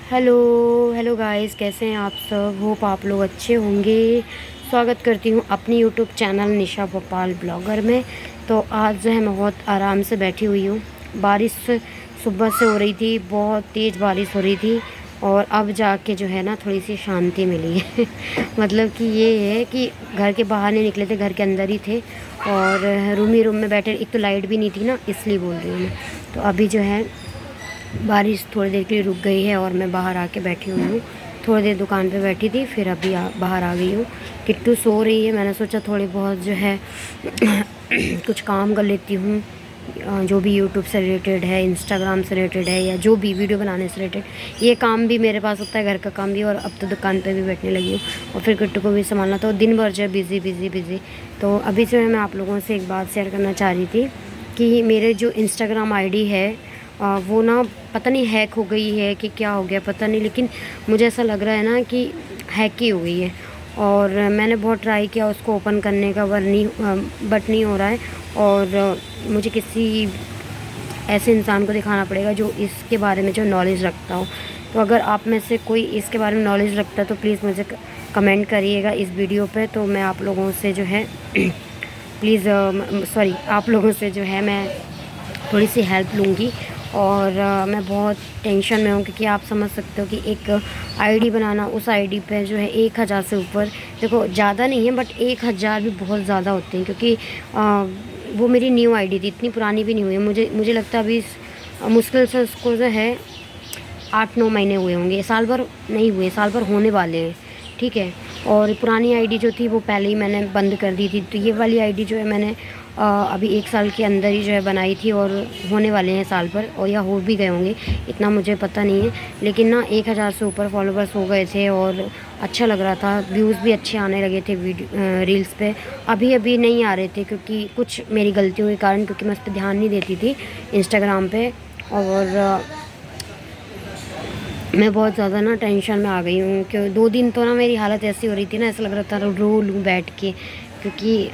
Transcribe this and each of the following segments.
Hello hello guys, कैसे हैं आप सब। होप आप लोग अच्छे होंगे। स्वागत करती हूँ अपनी यूट्यूब चैनल निशा भोपाल ब्लॉगर में। तो आज जो है मैं बहुत आराम से बैठी हुई हूँ। बारिश सुबह से हो रही थी, बहुत तेज़ बारिश हो रही थी और अब जाके जो है ना थोड़ी सी शांति मिली है। मतलब कि ये है कि घर के बाहर नहीं निकले थे, घर के अंदर ही थे और रूम में बैठे। एक तो लाइट भी नहीं थी ना, इसलिए बोल रही हूँ मैं। तो अभी जो है बारिश थोड़ी देर के लिए रुक गई है और मैं बाहर आके बैठी हुई हूँ। थोड़ी देर दुकान पे बैठी थी, फिर अभी बाहर आ गई हूँ। किट्टू सो रही है, मैंने सोचा थोड़ी बहुत जो है कुछ काम कर लेती हूँ। जो भी यूट्यूब से रिलेटेड है, इंस्टाग्राम से रिलेटेड है, या जो भी वीडियो बनाने से रिलेटेड ये काम भी मेरे पास होता है, घर का काम भी। और अब तो दुकान पे भी बैठने लगी हूँ और फिर किट्टू को भी संभालना, तो दिन भर जो है बिज़ी बिज़ी बिज़ी। तो अभी जो है मैं आप लोगों से एक बात शेयर करना चाह रही थी कि मेरे जो इंस्टाग्राम आईडी है वो ना पता नहीं हैक हो गई है कि क्या हो गया पता नहीं, लेकिन मुझे ऐसा लग रहा है ना कि हैक ही हो गई है। और मैंने बहुत ट्राई किया उसको ओपन करने का, बट नहीं हो रहा है। और मुझे किसी ऐसे इंसान को दिखाना पड़ेगा जो इसके बारे में जो नॉलेज रखता हो। तो अगर आप में से कोई इसके बारे में नॉलेज रखता है तो प्लीज़ मुझे कमेंट करिएगा इस वीडियो पे। तो मैं आप लोगों से जो है प्लीज़ सॉरी आप लोगों से जो है मैं थोड़ी सी हेल्प लूँगी। और मैं बहुत टेंशन में हूँ क्योंकि आप समझ सकते हो कि एक आईडी बनाना, उस आईडी पे जो है 1000 से ऊपर, देखो ज़्यादा नहीं है बट 1000 भी बहुत ज़्यादा होते हैं। क्योंकि वो मेरी न्यू आईडी थी, इतनी पुरानी भी नहीं हुई है। मुझे लगता है अभी मुश्किल से उसको जो है 8-9 महीने हुए होंगे, साल भर नहीं हुए, साल भर होने वाले हैं, ठीक है। और पुरानी आईडी जो थी वो पहले ही मैंने बंद कर दी थी। तो ये वाली आईडी जो है मैंने अभी 1 साल के अंदर ही जो है बनाई थी और होने वाले हैं साल भर, और या हो भी गए होंगे, इतना मुझे पता नहीं है। लेकिन ना 1000 से ऊपर फॉलोवर्स हो गए थे और अच्छा लग रहा था, व्यूज़ भी अच्छे आने लगे थे वीडियो रील्स पे। अभी नहीं आ रहे थे क्योंकि कुछ मेरी गलतियों के कारण, क्योंकि मैं उस पर ध्यान नहीं देती थी इंस्टाग्राम पे। और मैं बहुत ज़्यादा ना टेंशन में आ गई हूँ कि 2 दिन तो ना मेरी हालत ऐसी हो रही थी ना, ऐसा लग रहा था रो लूँ बैठ के। क्योंकि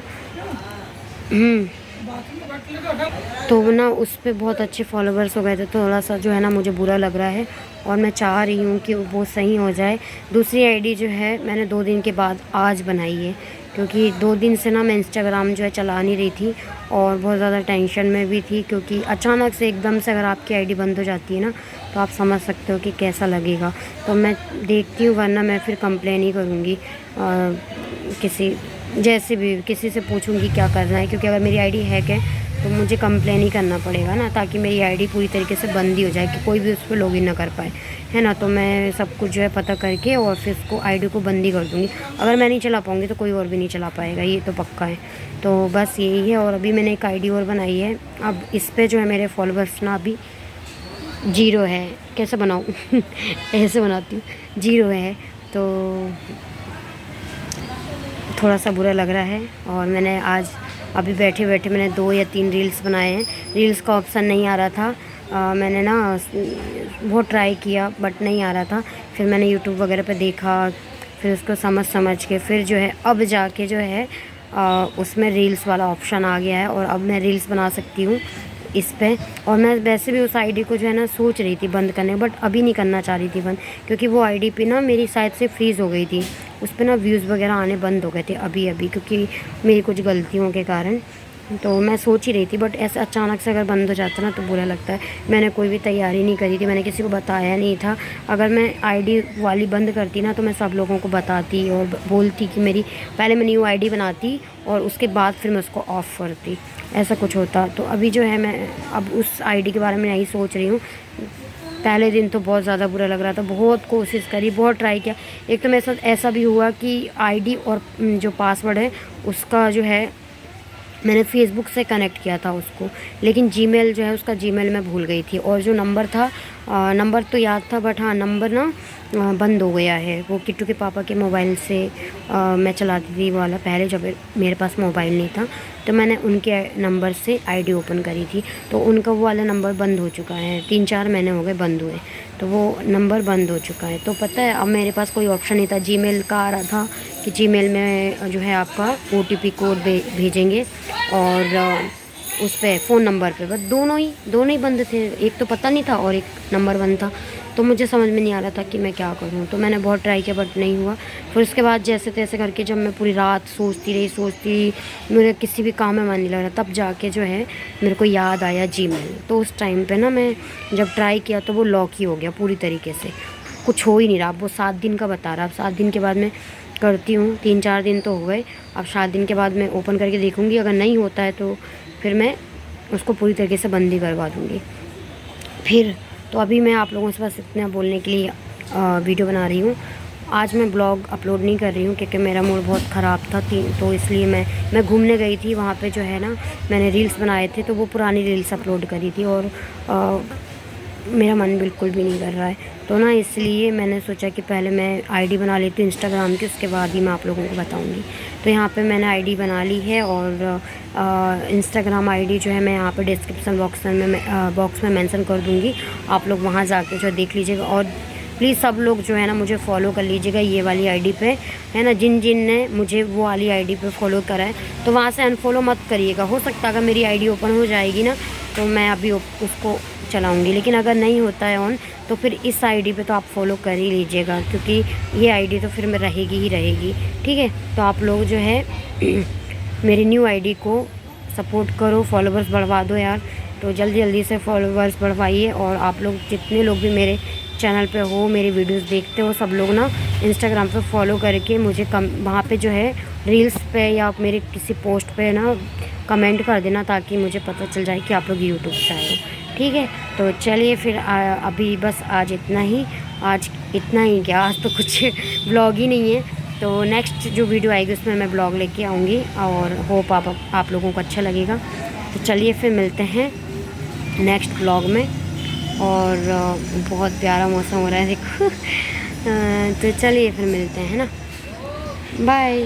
तो ना उस पे बहुत अच्छे फॉलोवर्स हो गए थे, थोड़ा सा जो है ना मुझे बुरा लग रहा है और मैं चाह रही हूँ कि वो सही हो जाए। दूसरी आईडी जो है मैंने 2 दिन के बाद आज बनाई है, क्योंकि 2 दिन से ना मैं इंस्टाग्राम जो है चला नहीं रही थी और बहुत ज़्यादा टेंशन में भी थी। क्योंकि अचानक से एकदम से अगर आपकी आईडी बंद हो जाती है ना, तो आप समझ सकते हो कि कैसा लगेगा। तो मैं देखती हूँ, वरना मैं फिर कंप्लेन ही करूँगी किसी, जैसे भी किसी से पूछूंगी क्या करना है। क्योंकि अगर मेरी आईडी हैक है तो मुझे कंप्लेन ही करना पड़ेगा ना, ताकि मेरी आईडी पूरी तरीके से बंद ही हो जाए कि कोई भी उस पर लॉगिन ना कर पाए, है ना। तो मैं सब कुछ जो है पता करके और फिर उसको आईडी को बंद ही कर दूँगी। अगर मैं नहीं चला पाऊँगी तो कोई और भी नहीं चला पाएगा, ये तो पक्का है। तो बस यही है। और अभी मैंने एक आईडी और बनाई है। अब इस पर जो है मेरे फॉलोवर्स ना अभी 0 है। कैसे बनाऊँ ऐसे बनाती हूँ, 0 है। तो थोड़ा सा बुरा लग रहा है। और मैंने आज अभी बैठे बैठे मैंने 2 या 3 रील्स बनाए हैं। रील्स का ऑप्शन नहीं आ रहा था, मैंने ना बहुत ट्राई किया बट नहीं आ रहा था। फिर मैंने यूट्यूब वगैरह पे देखा, फिर उसको समझ के फिर जो है अब जाके जो है उसमें रील्स वाला ऑप्शन आ गया है और अब मैं रील्स बना सकती हूँ इस पे। और मैं वैसे भी उस आईडी को जो है ना सोच रही थी बंद करने, बट अभी नहीं करना चाह रही थी बंद, क्योंकि वो आईडी पे ना मेरी साइड से फ्रीज़ हो गई थी। उस पर ना व्यूज़ वगैरह आने बंद हो गए थे अभी क्योंकि मेरी कुछ गलतियों के कारण। तो मैं सोच ही रही थी, बट ऐसे अचानक से अगर बंद हो जाता ना तो बुरा लगता है। मैंने कोई भी तैयारी नहीं करी थी, मैंने किसी को बताया नहीं था। अगर मैं आईडी वाली बंद करती ना तो मैं सब लोगों को बताती और बोलती कि मेरी, पहले मैं न्यू आईडी बनाती और उसके बाद फिर मैं उसको ऑफ़ करती, ऐसा कुछ होता। तो अभी जो है मैं अब उस आईडी के बारे में यही सोच रही हूँ। पहले दिन तो बहुत ज़्यादा बुरा लग रहा था, बहुत कोशिश करी, बहुत ट्राई किया। एक तो मेरे साथ ऐसा भी हुआ कि आईडी और जो पासवर्ड है उसका जो है मैंने फ़ेसबुक से कनेक्ट किया था उसको, लेकिन जीमेल जो है उसका जीमेल मैं भूल गई थी। और जो नंबर था, नंबर तो याद था बट हाँ नंबर ना बंद हो गया है। वो किट्टू के पापा के मोबाइल से मैं चलाती थी वाला पहले, जब मेरे पास मोबाइल नहीं था तो मैंने उनके नंबर से आईडी ओपन करी थी। तो उनका वो वाला नंबर बंद हो चुका है, 3-4 महीने हो गए बंद हुए, तो वो नंबर बंद हो चुका है। तो पता है अब मेरे पास कोई ऑप्शन नहीं था। जीमेल का आ रहा था कि जीमेल में जो है आपका OTP कोड भेजेंगे और उस पर फ़ोन नंबर पे, बस दोनों ही बंद थे। एक तो पता नहीं था और एक नंबर बंद था। तो मुझे समझ में नहीं आ रहा था कि मैं क्या करूँ। तो मैंने बहुत ट्राई किया बट नहीं हुआ। फिर उसके बाद जैसे तैसे करके जब मैं पूरी रात सोचती मेरे किसी भी काम में मन नहीं लग रहा, तब जाके जो है मेरे को याद आया जीमेल। तो उस टाइम पे ना मैं जब ट्राई किया तो वो लॉक ही हो गया पूरी तरीके से, कुछ हो ही नहीं रहा। अब वो 7 दिन का बता रहा, अब 7 दिन के बाद मैं करती हूँ, 3-4 दिन तो हो गए। अब 7 दिन के बाद मैं ओपन करके देखूँगी, अगर नहीं होता है तो फिर मैं उसको पूरी तरीके से बंद ही करवा दूँगी। फिर तो अभी मैं आप लोगों से बस इतना बोलने के लिए वीडियो बना रही हूँ। आज मैं ब्लॉग अपलोड नहीं कर रही हूँ क्योंकि मेरा मूड बहुत ख़राब था, तो इसलिए मैं घूमने गई थी। वहाँ पे जो है ना मैंने रील्स बनाए थे, तो वो पुरानी रील्स अपलोड करी थी और मेरा मन बिल्कुल भी नहीं कर रहा है। तो ना इसलिए मैंने सोचा कि पहले मैं आईडी बना लेती हूँ इंस्टाग्राम की, उसके बाद ही मैं आप लोगों को बताऊँगी। तो यहाँ पे मैंने आईडी बना ली है और इंस्टाग्राम आईडी जो है मैं यहाँ पे डिस्क्रिप्शन बॉक्स में मेंशन कर दूँगी। आप लोग वहाँ जाके जो देख लीजिएगा और प्लीज़ सब लोग जो है ना मुझे फॉलो कर लीजिएगा ये वाली आईडी पे, है ना। जिन ने मुझे वो वाली आईडी पे फॉलो करा है तो वहाँ से अनफॉलो मत करिएगा। हो सकता है अगर मेरी आईडी ओपन हो जाएगी ना तो मैं अभी उसको चलाऊँगी, लेकिन अगर नहीं होता है ऑन तो फिर इस आईडी पे तो आप फॉलो कर ही लीजिएगा, क्योंकि ये आईडी तो फिर मैं रहेगी ही रहेगी, ठीक है। तो आप लोग जो है मेरी न्यू आईडी को सपोर्ट करो, फॉलोवर्स बढ़वा दो यार। तो जल्दी से फॉलोवर्स बढ़वाइए। और आप लोग जितने लोग भी मेरे चैनल पे हो, मेरी वीडियोस देखते हो, सब लोग ना इंस्टाग्राम पे फॉलो करके मुझे वहाँ पे जो है रील्स पे या मेरे किसी पोस्ट पे ना कमेंट कर देना, ताकि मुझे पता चल जाए कि आप लोग यूट्यूब से आए हो, ठीक है। तो चलिए फिर अभी बस आज इतना ही क्या, आज तो कुछ ब्लॉग ही नहीं है। तो नेक्स्ट जो वीडियो आएगी उसमें मैं ब्लॉग लेके आऊँगी और होप आप लोगों को अच्छा लगेगा। तो चलिए फिर मिलते हैं नेक्स्ट ब्लॉग में। और बहुत प्यारा मौसम हो रहा है देखो। तो चलिए फिर मिलते हैं ना, बाय।